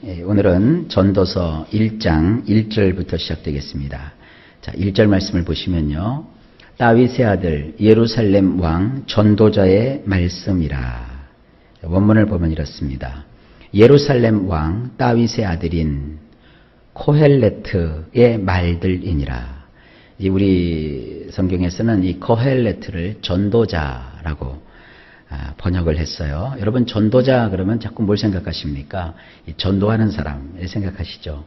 오늘은 전도서 1장 1절부터 시작되겠습니다. 자, 1절 말씀을 보시면요. 다윗의 아들 예루살렘 왕 전도자의 말씀이라. 원문을 보면 이렇습니다. 예루살렘 왕 다윗의 아들인 코헬레트의 말들이니라. 우리 성경에서는 이 코헬레트를 전도자라고 번역을 했어요. 여러분 전도자 그러면 자꾸 뭘 생각하십니까? 전도하는 사람 생각하시죠.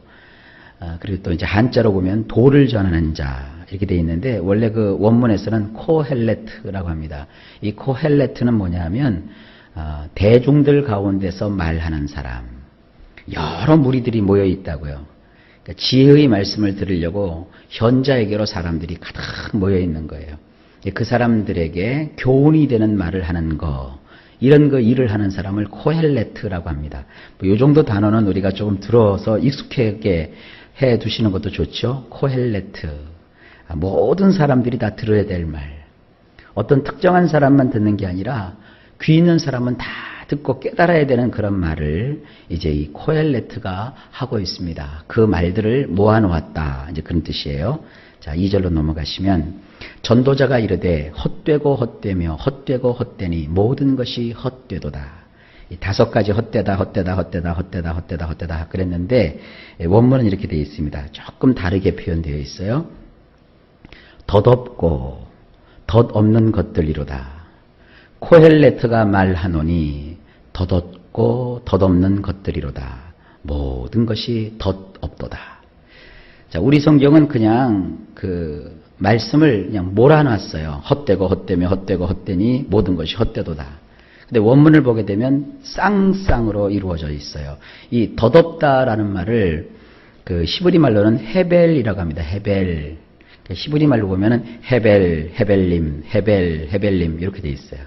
그리고 또 이제 한자로 보면 도를 전하는 자 이렇게 돼 있는데 원래 그 원문에서는 코헬레트라고 합니다. 이 코헬레트는 뭐냐면 대중들 가운데서 말하는 사람. 여러 무리들이 모여 있다고요. 그러니까 지혜의 말씀을 들으려고 현자에게로 사람들이 가득 모여 있는 거예요. 그 사람들에게 교훈이 되는 말을 하는 거, 이런 거 일을 하는 사람을 코헬레트라고 합니다. 이 정도 단어는 우리가 조금 들어서 익숙하게 해 두시는 것도 좋죠. 코헬레트. 모든 사람들이 다 들어야 될 말. 어떤 특정한 사람만 듣는 게 아니라 귀 있는 사람은 다 듣고 깨달아야 되는 그런 말을 이제 이 코헬레트가 하고 있습니다. 그 말들을 모아놓았다. 이제 그런 뜻이에요. 자, 2절로 넘어가시면 전도자가 이르되 헛되고 헛되며 헛되고 헛되니 모든 것이 헛되도다. 이 5가지 헛되다 그랬는데 원문은 이렇게 되어 있습니다. 조금 다르게 표현되어 있어요. 덧없고 덧없는 것들이로다. 코헬레트가 말하노니 덧없고 덧없는 것들이로다. 모든 것이 덧없도다. 자, 우리 성경은 그냥 그 말씀을 그냥 몰아놨어요. 헛되고 헛되며 헛되고 헛되니 모든 것이 헛되도다. 근데 원문을 보게 되면 쌍쌍으로 이루어져 있어요. 이 덧없다라는 말을 그 히브리 말로는 헤벨이라고 합니다. 헤벨. 히브리 말로 보면은 헤벨님 이렇게 돼 있어요.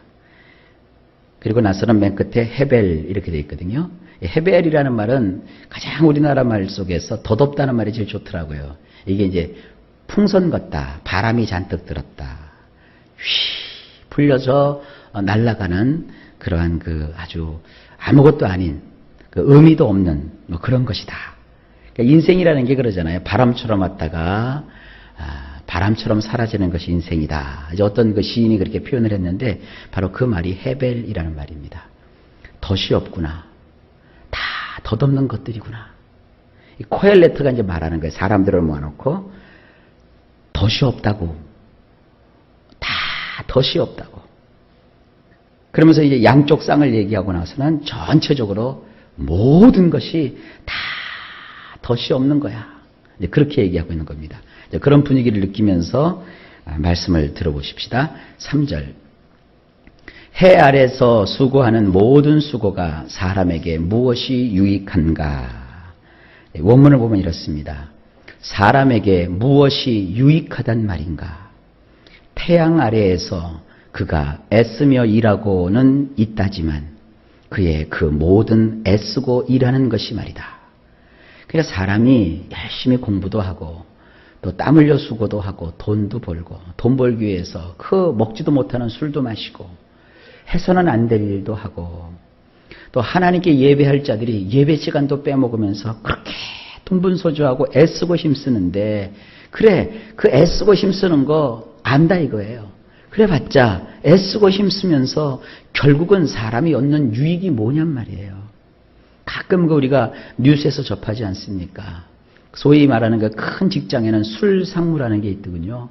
그리고 나서는 맨 끝에 헤벨 이렇게 돼 있거든요. 헤벨이라는 말은 가장 우리나라 말 속에서 덧없다는 말이 제일 좋더라고요. 이게 이제 풍선 같다. 바람이 잔뜩 들었다. 휘 불려서 날아가는 그러한 그 아주 아무것도 아닌 그 의미도 없는 뭐 그런 것이다. 그러니까 인생이라는 게 그러잖아요. 바람처럼 왔다가 바람처럼 사라지는 것이 인생이다. 이제 어떤 그 시인이 그렇게 표현을 했는데 바로 그 말이 헤벨이라는 말입니다. 덫이 없구나. 다 덧없는 것들이구나. 이 코헬레트가 이제 말하는 거예요. 사람들을 모아놓고 덫이 없다고. 다 덫이 없다고. 그러면서 이제 양쪽 쌍을 얘기하고 나서는 전체적으로 모든 것이 다 덫이 없는 거야. 이제 그렇게 얘기하고 있는 겁니다. 이제 그런 분위기를 느끼면서 말씀을 들어보십시다. 3절. 해 아래서 수고하는 모든 수고가 사람에게 무엇이 유익한가? 원문을 보면 이렇습니다. 사람에게 무엇이 유익하단 말인가? 태양 아래에서 그가 애쓰며 일하고는 있다지만 그의 그 모든 애쓰고 일하는 것이 말이다. 그러니까 사람이 열심히 공부도 하고 또 땀 흘려 수고도 하고 돈도 벌고 돈 벌기 위해서 그 먹지도 못하는 술도 마시고 해서는 안 될 일도 하고 또 하나님께 예배할 자들이 예배 시간도 빼먹으면서 그렇게 돈분소주하고 애쓰고 힘쓰는데 그래 그 애쓰고 힘쓰는 거 안다 이거예요. 그래 봤자 애쓰고 힘쓰면서 결국은 사람이 얻는 유익이 뭐냔 말이에요. 가끔 그 우리가 뉴스에서 접하지 않습니까? 소위 말하는 그 큰 직장에는 술상무라는 게 있더군요.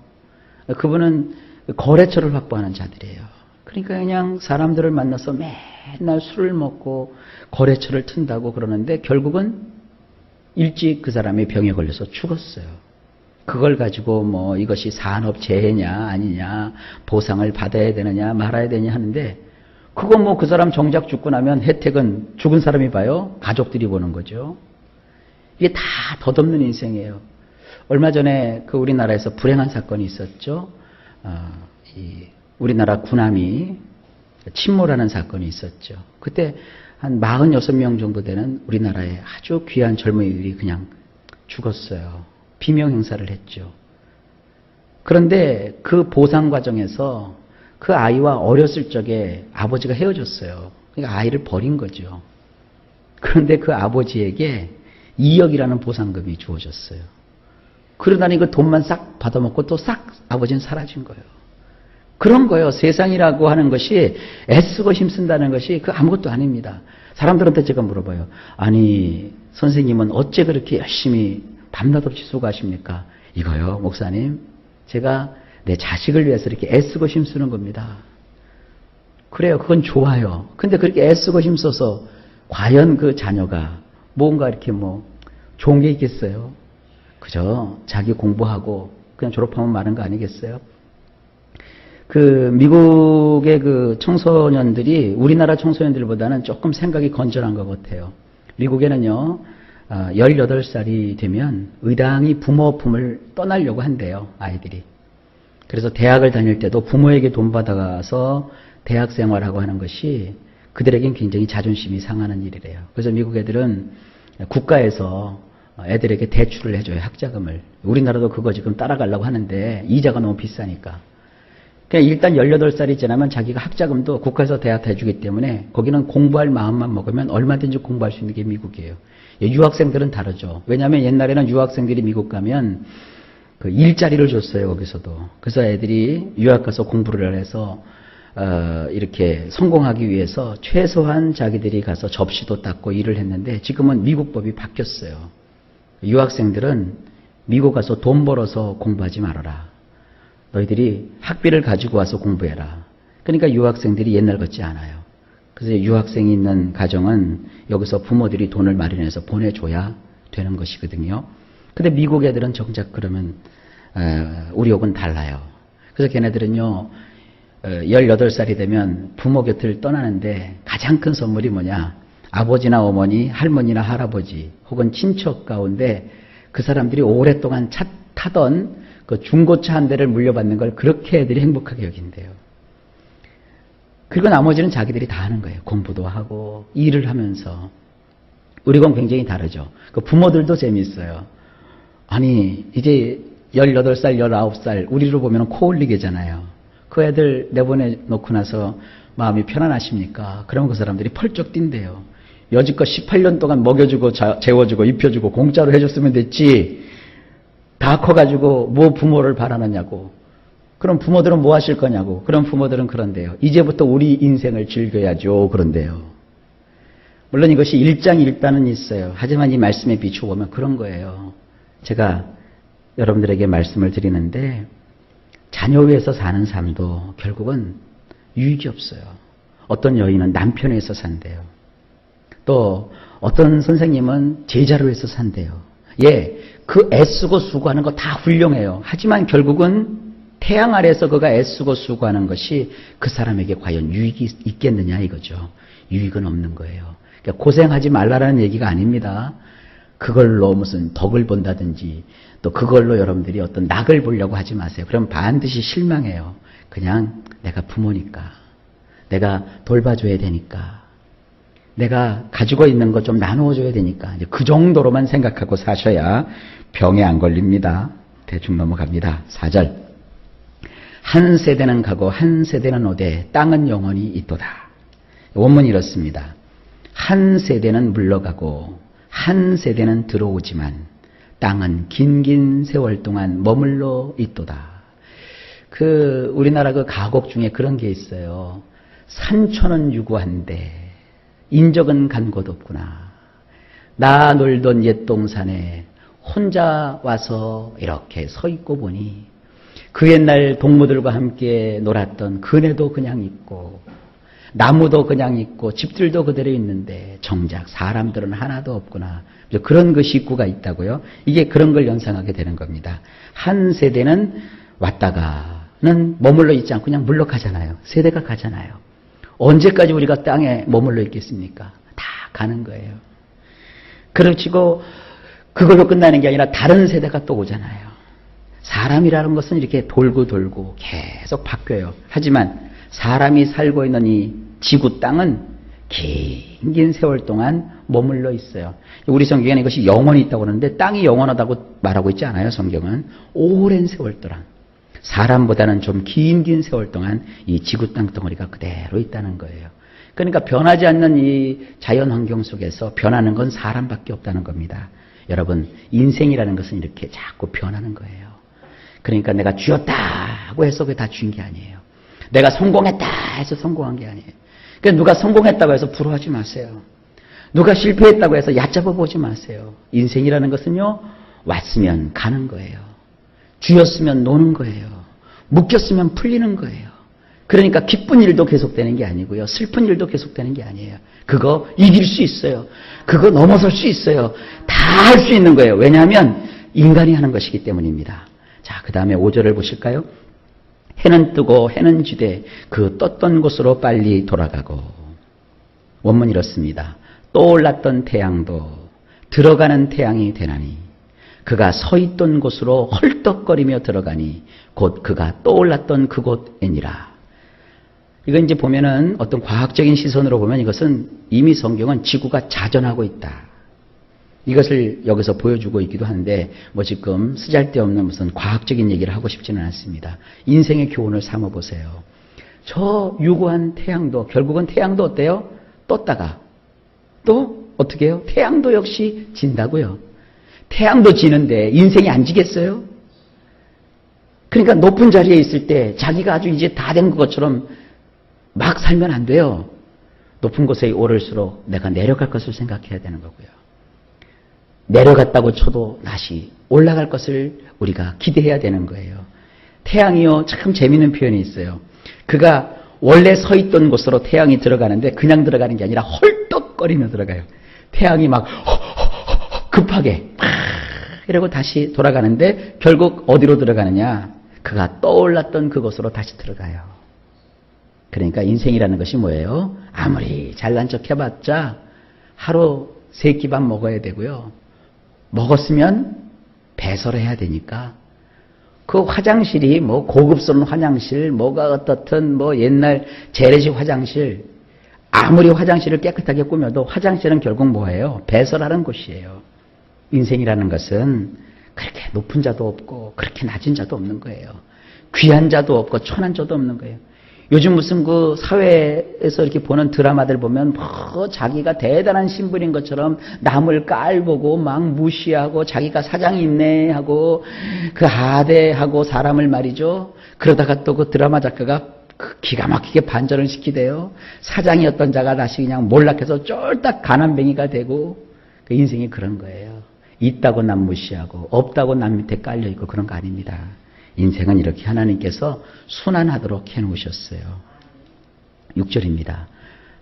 그분은 거래처를 확보하는 자들이에요. 그러니까 그냥 사람들을 만나서 맨날 술을 먹고 거래처를 튼다고 그러는데 결국은 일찍 그 사람이 병에 걸려서 죽었어요. 그걸 가지고 뭐 이것이 산업재해냐 아니냐 보상을 받아야 되느냐 말아야 되냐 하는데 그거 뭐 그 사람 정작 죽고 나면 혜택은 죽은 사람이 봐요. 가족들이 보는 거죠. 이게 다 덧없는 인생이에요. 얼마 전에 그 우리나라에서 불행한 사건이 있었죠. 우리나라 군함이 침몰하는 사건이 있었죠. 그때 한 46명 정도 되는 우리나라의 아주 귀한 젊은이들이 그냥 죽었어요. 비명 행사를 했죠. 그런데 그 보상 과정에서 그 아이와 어렸을 적에 아버지가 헤어졌어요. 그러니까 아이를 버린 거죠. 그런데 그 아버지에게 2억이라는 보상금이 주어졌어요. 그러다니 그 돈만 싹 받아먹고 또 싹 아버지는 사라진 거예요. 그런 거예요. 세상이라고 하는 것이 애쓰고 힘쓴다는 것이 그 아무것도 아닙니다. 사람들한테 제가 물어봐요. 아니 선생님은 어째 그렇게 열심히 밤낮 없이 수고하십니까? 이거요 목사님, 제가 내 자식을 위해서 이렇게 애쓰고 힘쓰는 겁니다. 그래요. 그건 좋아요. 근데 그렇게 애쓰고 힘써서 과연 그 자녀가 뭔가 이렇게 뭐 좋은 게 있겠어요? 그죠? 자기 공부하고 그냥 졸업하면 마는 거 아니겠어요? 그 미국의 그 청소년들이 우리나라 청소년들보다는 조금 생각이 건전한 것 같아요. 미국에는요, 18살이 되면 의당이 부모 품을 떠나려고 한대요, 아이들이. 그래서 대학을 다닐 때도 부모에게 돈 받아가서 대학 생활하고 하는 것이 그들에겐 굉장히 자존심이 상하는 일이래요. 그래서 미국 애들은 국가에서 애들에게 대출을 해줘요, 학자금을. 우리나라도 그거 지금 따라가려고 하는데 이자가 너무 비싸니까. 그냥 일단 18살이 지나면 자기가 학자금도 국가에서 대학 해주기 때문에 거기는 공부할 마음만 먹으면 얼마든지 공부할 수 있는 게 미국이에요. 유학생들은 다르죠. 왜냐하면 옛날에는 유학생들이 미국 가면 그 일자리를 줬어요, 거기서도. 그래서 애들이 유학 가서 공부를 해서 이렇게 성공하기 위해서 최소한 자기들이 가서 접시도 닦고 일을 했는데 지금은 미국 법이 바뀌었어요. 유학생들은 미국 가서 돈 벌어서 공부하지 말아라. 너희들이 학비를 가지고 와서 공부해라. 그러니까 유학생들이 옛날 같지 않아요. 그래서 유학생이 있는 가정은 여기서 부모들이 돈을 마련해서 보내줘야 되는 것이거든요. 근데 미국 애들은 정작 그러면 우리하고는 달라요. 그래서 걔네들은요 18살이 되면 부모 곁을 떠나는데 가장 큰 선물이 뭐냐, 아버지나 어머니, 할머니나 할아버지 혹은 친척 가운데 그 사람들이 오랫동안 타던 그 중고차 한 대를 물려받는 걸 그렇게 애들이 행복하게 여긴대요. 그리고 나머지는 자기들이 다 하는 거예요. 공부도 하고 일을 하면서. 우리건 굉장히 다르죠. 그 부모들도 재미있어요. 아니 이제 18살, 19살 우리로 보면 코 올리게잖아요. 그 애들 내보내놓고 나서 마음이 편안하십니까? 그러면 그 사람들이 펄쩍 뛴대요. 여지껏 18년 동안 먹여주고 재워주고 입혀주고 공짜로 해줬으면 됐지. 다 커가지고 뭐 부모를 바라느냐고. 그럼 부모들은 뭐 하실 거냐고. 그럼 부모들은 그런데요. 이제부터 우리 인생을 즐겨야죠. 그런데요. 물론 이것이 일장일단은 있어요. 하지만 이 말씀에 비춰보면 그런 거예요. 제가 여러분들에게 말씀을 드리는데 자녀 위해서 사는 삶도 결국은 유익이 없어요. 어떤 여인은 남편에 의해서 산대요. 또 어떤 선생님은 제자로 해서 산대요. 예, 그 애쓰고 수고하는 거 다 훌륭해요. 하지만 결국은 태양 아래에서 그가 애쓰고 수고하는 것이 그 사람에게 과연 유익이 있겠느냐 이거죠. 유익은 없는 거예요. 그러니까 고생하지 말라라는 얘기가 아닙니다. 그걸로 무슨 덕을 본다든지 또 그걸로 여러분들이 어떤 낙을 보려고 하지 마세요. 그럼 반드시 실망해요. 그냥 내가 부모니까, 내가 돌봐줘야 되니까, 내가 가지고 있는 거 좀 나누어줘야 되니까 이제 그 정도로만 생각하고 사셔야 병에 안 걸립니다. 대충 넘어갑니다. 4절. 한 세대는 가고 한 세대는 오되 땅은 영원히 있도다. 원문이 이렇습니다. 한 세대는 물러가고 한 세대는 들어오지만 땅은 긴긴 세월 동안 머물러 있도다. 우리나라 그 가곡 중에 그런 게 있어요. 산천은 유구한데 인적은 간 곳 없구나. 나 놀던 옛 동산에 혼자 와서 이렇게 서 있고 보니 그 옛날 동무들과 함께 놀았던 그네도 그냥 있고 나무도 그냥 있고 집들도 그대로 있는데 정작 사람들은 하나도 없구나. 그런 그 식구가 있다고요. 이게 그런 걸 연상하게 되는 겁니다. 한 세대는 왔다가는 머물러 있지 않고 그냥 물러가잖아요. 세대가 가잖아요. 언제까지 우리가 땅에 머물러 있겠습니까? 다 가는 거예요. 그렇지고 그걸로 끝나는 게 아니라 다른 세대가 또 오잖아요. 사람이라는 것은 이렇게 돌고 돌고 계속 바뀌어요. 하지만 사람이 살고 있는 이 지구 땅은 긴 세월 동안 머물러 있어요. 우리 성경에는 이것이 영원히 있다고 하는데 땅이 영원하다고 말하고 있지 않아요. 성경은 오랜 세월 동안, 사람보다는 좀 긴 세월 동안 이 지구 땅덩어리가 그대로 있다는 거예요. 그러니까 변하지 않는 이 자연 환경 속에서 변하는 건 사람밖에 없다는 겁니다. 여러분, 인생이라는 것은 이렇게 자꾸 변하는 거예요. 그러니까 내가 쥐었다고 해서 그게 다 쥐인 게 아니에요. 내가 성공했다 해서 성공한 게 아니에요. 그러니까 누가 성공했다고 해서 부러워하지 마세요. 누가 실패했다고 해서 얕잡아 보지 마세요. 인생이라는 것은요, 왔으면 가는 거예요. 쥐었으면 노는 거예요. 묶였으면 풀리는 거예요. 그러니까 기쁜 일도 계속되는 게 아니고요. 슬픈 일도 계속되는 게 아니에요. 그거 이길 수 있어요. 그거 넘어설 수 있어요. 다 할 수 있는 거예요. 왜냐하면 인간이 하는 것이기 때문입니다. 자, 그 다음에 5절을 보실까요? 해는 뜨고 해는 지되 그 떴던 곳으로 빨리 돌아가고. 원문이 이렇습니다. 떠올랐던 태양도 들어가는 태양이 되나니 그가 서 있던 곳으로 헐떡거리며 들어가니 곧 그가 떠올랐던 그곳이니라. 이건 이제 보면은 어떤 과학적인 시선으로 보면 이것은 이미 성경은 지구가 자전하고 있다. 이것을 여기서 보여주고 있기도 한데 뭐 지금 쓰잘데없는 무슨 과학적인 얘기를 하고 싶지는 않습니다. 인생의 교훈을 삼아보세요. 저 유구한 태양도 결국은 태양도 어때요? 떴다가 또 어떻게 해요? 태양도 역시 진다고요. 태양도 지는데 인생이 안 지겠어요? 그러니까 높은 자리에 있을 때 자기가 아주 이제 다 된 것처럼 막 살면 안 돼요. 높은 곳에 오를수록 내가 내려갈 것을 생각해야 되는 거고요. 내려갔다고 쳐도 다시 올라갈 것을 우리가 기대해야 되는 거예요. 태양이요, 참 재미있는 표현이 있어요. 그가 원래 서 있던 곳으로 태양이 들어가는데 그냥 들어가는 게 아니라 헐떡거리며 들어가요. 태양이 막 급하게 이러고 다시 돌아가는데 결국 어디로 들어가느냐? 그가 떠올랐던 그곳으로 다시 들어가요. 그러니까 인생이라는 것이 뭐예요? 아무리 잘난 척 해봤자 하루 3끼밥 먹어야 되고요. 먹었으면 배설을 해야 되니까 그 화장실이 뭐 고급스러운 화장실, 뭐가 어떻든 뭐 옛날 재래식 화장실, 아무리 화장실을 깨끗하게 꾸며도 화장실은 결국 뭐예요? 배설하는 곳이에요. 인생이라는 것은 그렇게 높은 자도 없고 그렇게 낮은 자도 없는 거예요. 귀한 자도 없고 천한 자도 없는 거예요. 요즘 무슨 그 사회에서 이렇게 보는 드라마들 보면 뭐 자기가 대단한 신분인 것처럼 남을 깔보고 막 무시하고 자기가 사장이 있네 하고 그 하대하고 사람을 말이죠. 그러다가 또 그 드라마 작가가 기가 막히게 반전을 시키대요. 사장이었던 자가 다시 그냥 몰락해서 쫄딱 가난뱅이가 되고 그 인생이 그런 거예요. 있다고 남 무시하고 없다고 남 밑에 깔려있고 그런 거 아닙니다. 인생은 이렇게 하나님께서 순환하도록 해놓으셨어요. 6절입니다.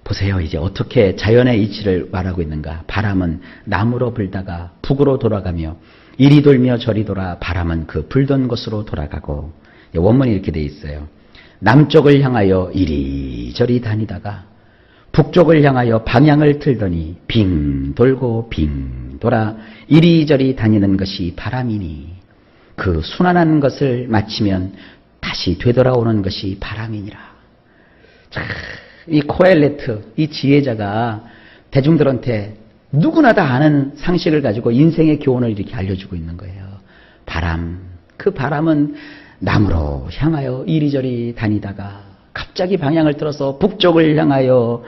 보세요. 이제 어떻게 자연의 이치를 말하고 있는가. 바람은 남으로 불다가 북으로 돌아가며 이리 돌며 저리 돌아 바람은 그 불던 곳으로 돌아가고. 원문이 이렇게 돼 있어요. 남쪽을 향하여 이리저리 다니다가 북쪽을 향하여 방향을 틀더니 빙 돌고 빙 돌아 이리저리 다니는 것이 바람이니 그 순환하는 것을 마치면 다시 되돌아오는 것이 바람이니라. 자, 이 코엘레트, 이 지혜자가 대중들한테 누구나 다 아는 상식을 가지고 인생의 교훈을 이렇게 알려주고 있는 거예요. 바람, 그 바람은 남으로 향하여 이리저리 다니다가 갑자기 방향을 틀어서 북쪽을 향하여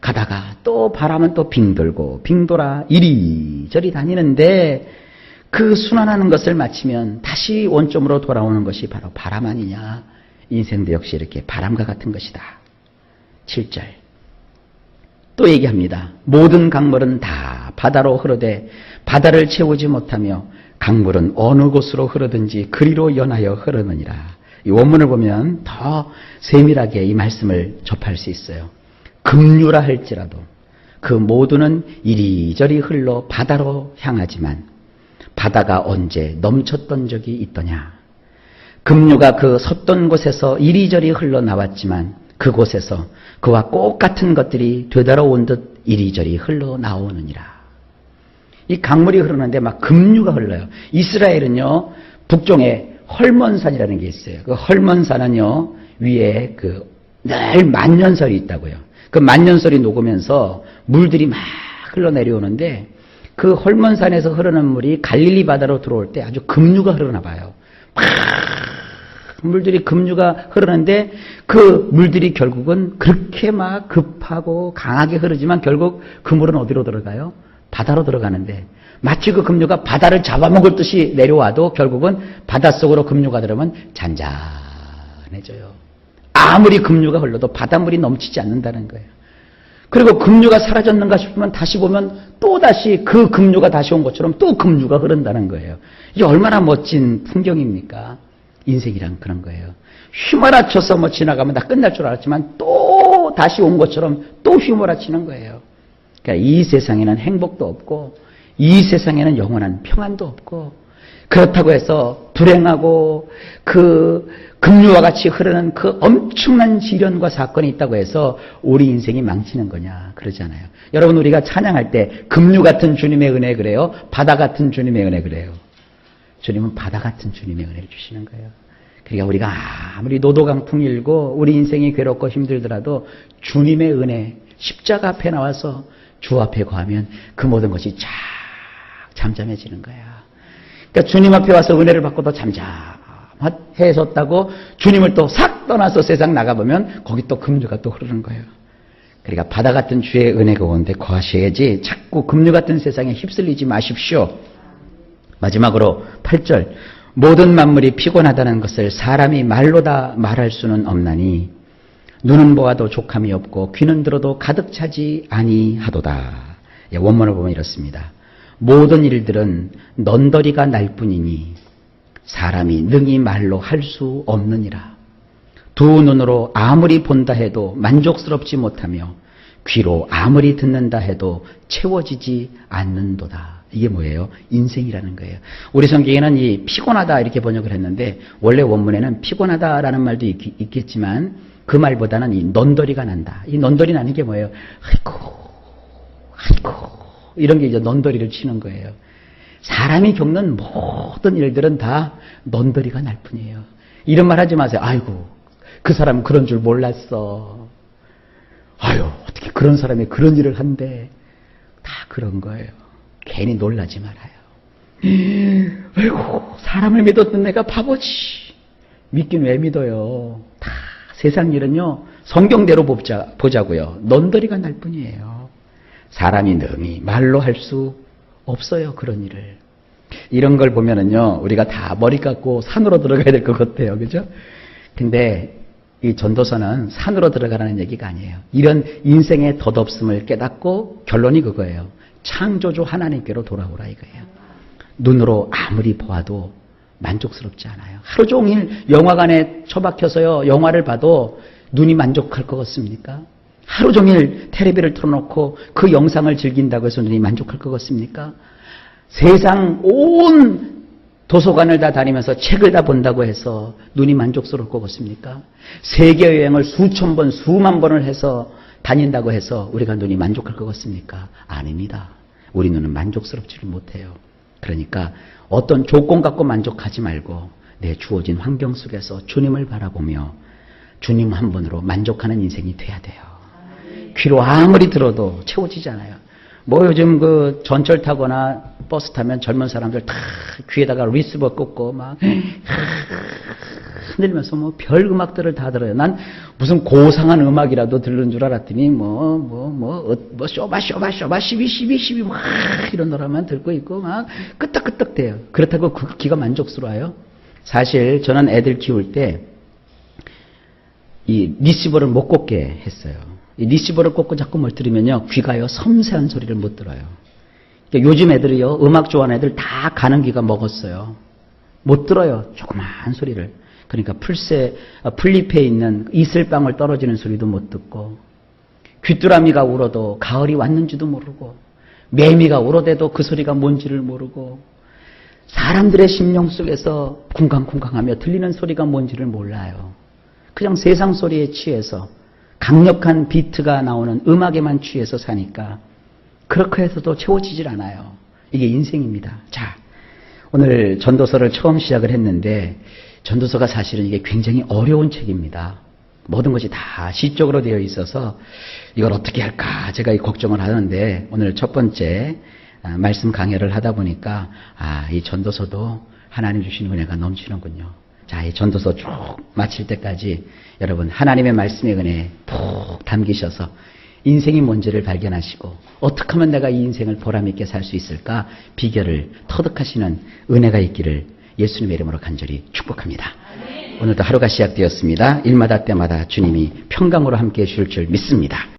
가다가 또 바람은 또 빙 돌고 빙 돌아 이리저리 다니는데 그 순환하는 것을 마치면 다시 원점으로 돌아오는 것이 바로 바람 아니냐. 인생도 역시 이렇게 바람과 같은 것이다. 7절 또 얘기합니다. 모든 강물은 다 바다로 흐르되 바다를 채우지 못하며 강물은 어느 곳으로 흐르든지 그리로 연하여 흐르느니라. 이 원문을 보면 더 세밀하게 이 말씀을 접할 수 있어요. 급류라 할지라도 그 모두는 이리저리 흘러 바다로 향하지만 바다가 언제 넘쳤던 적이 있더냐. 급류가 그 섰던 곳에서 이리저리 흘러나왔지만 그곳에서 그와 꼭 같은 것들이 되돌아온 듯 이리저리 흘러나오느니라. 이 강물이 흐르는데 막 급류가 흘러요. 이스라엘은요, 북쪽에 헐몬산이라는 게 있어요. 그 헐몬산은요, 위에 늘 만년설이 있다고요. 그 만년설이 녹으면서 물들이 막 흘러내려오는데 그 헐몬산에서 흐르는 물이 갈릴리 바다로 들어올 때 아주 급류가 흐르나 봐요. 막 물들이 급류가 흐르는데 그 물들이 결국은 그렇게 막 급하고 강하게 흐르지만 결국 그 물은 어디로 들어가요? 바다로 들어가는데 마치 그 급류가 바다를 잡아먹을 듯이 내려와도 결국은 바닷속으로 급류가 들어오면 잔잔해져요. 아무리 급류가 흘러도 바닷물이 넘치지 않는다는 거예요. 그리고 급류가 사라졌는가 싶으면 다시 보면 또다시 그 급류가 다시 온 것처럼 또 급류가 흐른다는 거예요. 이게 얼마나 멋진 풍경입니까? 인생이란 그런 거예요. 휘몰아쳐서 뭐 지나가면 다 끝날 줄 알았지만 또 다시 온 것처럼 또 휘몰아치는 거예요. 그러니까 이 세상에는 행복도 없고 이 세상에는 영원한 평안도 없고 그렇다고 해서 불행하고 그 급류와 같이 흐르는 그 엄청난 시련과 사건이 있다고 해서 우리 인생이 망치는 거냐? 그러지 않아요. 여러분 우리가 찬양할 때 급류 같은 주님의 은혜 그래요? 바다 같은 주님의 은혜 그래요? 주님은 바다 같은 주님의 은혜를 주시는 거예요. 그러니까 우리가 아무리 노도강풍이 일고 우리 인생이 괴롭고 힘들더라도 주님의 은혜, 십자가 앞에 나와서 주 앞에 거하면 그 모든 것이 쫙 잠잠해지는 거야. 그러니까 주님 앞에 와서 은혜를 받고도 잠잠해졌다고 주님을 또 싹 떠나서 세상 나가보면 거기 또 급류가 또 흐르는 거예요. 그러니까 바다 같은 주의 은혜가 오는데 거하셔야지 자꾸 급류 같은 세상에 휩쓸리지 마십시오. 마지막으로 8절 모든 만물이 피곤하다는 것을 사람이 말로 다 말할 수는 없나니 눈은 보아도 족함이 없고 귀는 들어도 가득 차지 아니하도다. 원문을 보면 이렇습니다. 모든 일들은 넌더리가 날 뿐이니 사람이 능히 말로 할 수 없느니라. 두 눈으로 아무리 본다 해도 만족스럽지 못하며 귀로 아무리 듣는다 해도 채워지지 않는도다. 이게 뭐예요? 인생이라는 거예요. 우리 성경에는 이 피곤하다 이렇게 번역을 했는데 원래 원문에는 피곤하다라는 말도 있겠지만 그 말보다는 이 넌더리가 난다. 이 넌더리 나는 게 뭐예요? 아이고 이런 게 이제 넌더리를 치는 거예요. 사람이 겪는 모든 일들은 다 넌더리가 날 뿐이에요. 이런 말 하지 마세요. 아이고 그 사람은 그런 줄 몰랐어. 아유 어떻게 그런 사람이 그런 일을 한대. 다 그런 거예요. 괜히 놀라지 말아요. 아이고 사람을 믿었던 내가 바보지. 믿긴 왜 믿어요. 다 세상 일은요 성경대로 보자고요. 넌더리가 날 뿐이에요. 사람이 능히 말로 할 수 없어요. 그런 일을. 이런 걸 보면은요 우리가 다 머리 깎고 산으로 들어가야 될 것 같아요. 그죠? 근데 이 전도서는 산으로 들어가라는 얘기가 아니에요. 이런 인생의 덧없음을 깨닫고 결론이 그거예요. 창조주 하나님께로 돌아오라 이거예요. 눈으로 아무리 보아도 만족스럽지 않아요. 하루 종일 영화관에 처박혀서요 영화를 봐도 눈이 만족할 것 같습니까? 하루 종일 텔레비를 틀어놓고 그 영상을 즐긴다고 해서 눈이 만족할 것 같습니까? 세상 온 도서관을 다 다니면서 책을 다 본다고 해서 눈이 만족스러울 것 같습니까? 세계여행을 수천 번, 수만 번을 해서 다닌다고 해서 우리가 눈이 만족할 것 같습니까? 아닙니다. 우리 눈은 만족스럽지를 못해요. 그러니까 어떤 조건 갖고 만족하지 말고 내 주어진 환경 속에서 주님을 바라보며 주님 한 분으로 만족하는 인생이 돼야 돼요. 귀로 아무리 들어도 채워지지 않아요. 뭐 요즘 그 전철 타거나 버스 타면 젊은 사람들 다 귀에다가 리스버 꽂고 막 흔들면서 뭐 별 음악들을 다 들어요. 난 무슨 고상한 음악이라도 들는 줄 알았더니 쇼바 12 막 이런 노래만 듣고 있고 막 끄떡끄떡 대요. 그렇다고 그 귀가 만족스러워요? 사실 저는 애들 키울 때 이 리시버를 못 꽂게 했어요. 이 리시버를 꽂고 자꾸 뭘 들으면요 귀가요 섬세한 소리를 못 들어요. 그러니까 요즘 애들이요 음악 좋아하는 애들 다 가는 귀가 먹었어요. 못 들어요 조그마한 소리를. 그러니까 풀잎에 있는 이슬방울 떨어지는 소리도 못 듣고 귀뚜라미가 울어도 가을이 왔는지도 모르고 매미가 울어대도 그 소리가 뭔지를 모르고 사람들의 심령 속에서 쿵강쿵강하며 들리는 소리가 뭔지를 몰라요. 그냥 세상 소리에 취해서 강력한 비트가 나오는 음악에만 취해서 사니까 그렇게 해서도 채워지질 않아요. 이게 인생입니다. 자, 오늘 전도서를 처음 시작을 했는데 전도서가 사실은 이게 굉장히 어려운 책입니다. 모든 것이 다 시적으로 되어 있어서 이걸 어떻게 할까 제가 이 걱정을 하는데 오늘 첫 번째 말씀 강해를 하다 보니까 이 전도서도 하나님 주신 은혜가 넘치는군요. 자, 이 전도서 쭉 마칠 때까지 여러분 하나님의 말씀의 은혜에 푹 담기셔서 인생이 뭔지를 발견하시고 어떻게 하면 내가 이 인생을 보람있게 살 수 있을까 비결을 터득하시는 은혜가 있기를 예수님의 이름으로 간절히 축복합니다. 오늘도 하루가 시작되었습니다. 일마다 때마다 주님이 평강으로 함께해 주실 줄 믿습니다.